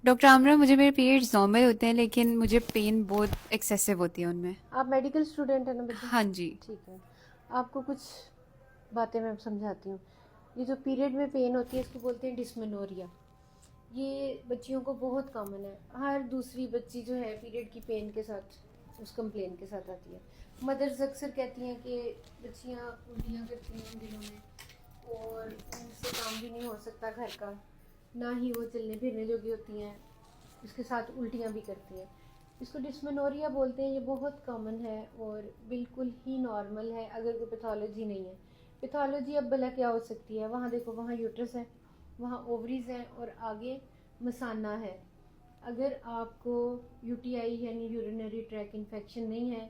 Doctor आमरा, मुझे मेरे पीरियड्स नॉर्मल होते हैं लेकिन मुझे पेन बहुत एक्सेसिव होती है उनमें। आप मेडिकल स्टूडेंट हैं ना बेटा? हाँ जी। ठीक है। आपको कुछ बातें मैं समझाती हूँ। ये जो पीरियड में पेन होती है इसको बोलते हैं डिस्मेनोरिया। ये बच्चियों को बहुत कॉमन है। हर दूसरी बच्ची जो है पीरियड की पेन के साथ उस कंप्लेन के साथ आती है। मदर्स अक्सर कहती हैं कि बच्चियाँ उल्टियाँ करती हैं इन दिनों में और उनसे काम भी नहीं हो सकता घर का, ना ही वो चलने फिरने जोगी होती हैं, इसके साथ उल्टियाँ भी करती हैं। इसको डिस्मेनोरिया बोलते हैं। ये बहुत कॉमन है और बिल्कुल ही नॉर्मल है अगर कोई पैथोलॉजी नहीं है। पैथोलॉजी अब भला क्या हो सकती है? वहाँ देखो, वहाँ यूट्रस है, वहाँ ओवरीज हैं और आगे मसाना है। अगर आपको यूटीआई यानी यूरिनरी ट्रैक इन्फेक्शन नहीं है,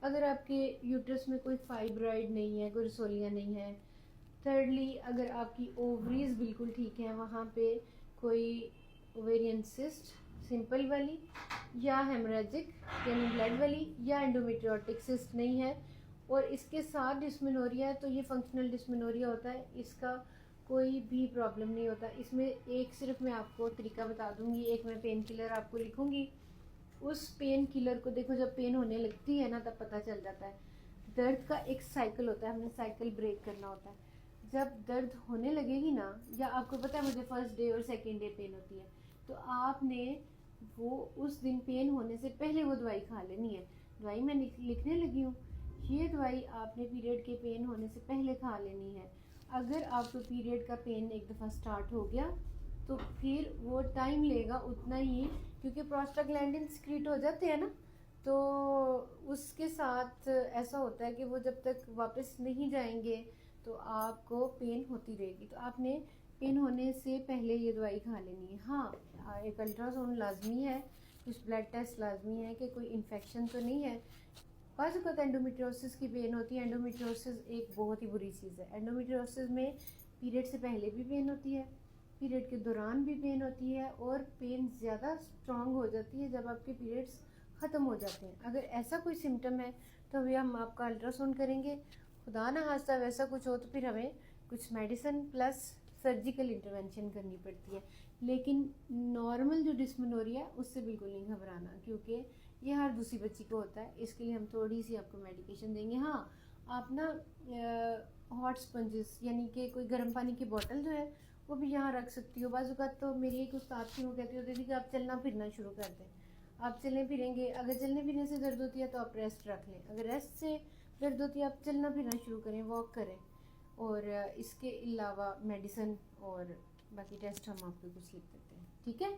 अगर आपके यूट्रस में कोई फाइब्रॉइड नहीं है, कोई रसोलियाँ नहीं है, थर्डली अगर आपकी ओवरीज बिल्कुल ठीक है, वहाँ पे कोई ओवेरियन सिस्ट सिंपल वाली या हेमरेजिक यानी ब्लड वाली या एंडोमेट्रियोटिक सिस्ट नहीं है और इसके साथ डिस्मेनोरिया है, तो ये फंक्शनल डिस्मेनोरिया होता है। इसका कोई भी प्रॉब्लम नहीं होता। इसमें एक सिर्फ मैं आपको तरीका बता दूंगी, एक मैं पेन किलर आपको लिखूंगी। उस पेन किलर को देखो, जब पेन होने लगती है ना तब पता चल जाता है। दर्द का एक साइकिल होता है, हमें साइकिल ब्रेक करना होता है। जब दर्द होने लगेगी ना, या आपको पता है मुझे फर्स्ट डे और सेकेंड डे पेन होती है, तो आपने वो उस दिन पेन होने से पहले वो दवाई खा लेनी है। दवाई मैं लिखने लगी हूँ, ये दवाई आपने पीरियड के पेन होने से पहले खा लेनी है। अगर आपको पीरियड का पेन एक दफ़ा स्टार्ट हो गया तो फिर वो टाइम लेगा उतना ही, क्योंकि प्रोस्टाग्लैंडिन सिक्रीट हो जाते हैं ना, तो उसके साथ ऐसा होता है कि वो जब तक वापस नहीं जाएंगे तो आपको पेन होती रहेगी। तो आपने पेन होने से पहले ये दवाई खा लेनी है। हाँ, एक अल्ट्रासाउंड लाजमी है, कुछ ब्लड टेस्ट लाजमी है कि कोई इन्फेक्शन तो नहीं है। बाज़ वक़्त एंडोमेट्रियोसिस की पेन होती है। एंडोमेट्रियोसिस एक बहुत ही बुरी चीज़ है। एंडोमेट्रियोसिस में पीरियड से पहले भी पेन होती है, पीरियड के दौरान भी पेन होती है और पेन ज़्यादा स्ट्रॉन्ग हो जाती है जब आपके पीरियड्स ख़त्म हो जाते हैं। अगर ऐसा कोई सिम्टम है तो अभी हम आपका अल्ट्रासाउंड करेंगे। खुदा ना खास्ता वैसा कुछ हो तो फिर हमें कुछ मेडिसिन प्लस सर्जिकल इंटरवेंशन करनी पड़ती है। लेकिन नॉर्मल जो डिस्मेनोरिया उससे बिल्कुल नहीं घबराना, क्योंकि ये हर दूसरी बच्ची को होता है। इसके लिए हम थोड़ी सी आपको मेडिकेशन देंगे। हाँ, आप ना हॉट स्पंजेस यानी कि कोई गर्म पानी की बोतल जो है वो भी यहाँ रख सकती हो। बाज़ औक़ात तो मेरी एक उस्ताद थी, वो कहती होती थी कि आप चलना फिरना शुरू कर दें। आप चलें फिरेंगे, अगर चलने फिरने से दर्द होती है तो आप रेस्ट रख लें, अगर रेस्ट से दर्द होती है आप चलना फिरना शुरू करें, वॉक करें। और इसके अलावा मेडिसिन और बाकी टेस्ट हम आपको कुछ लिख देते हैं, ठीक है?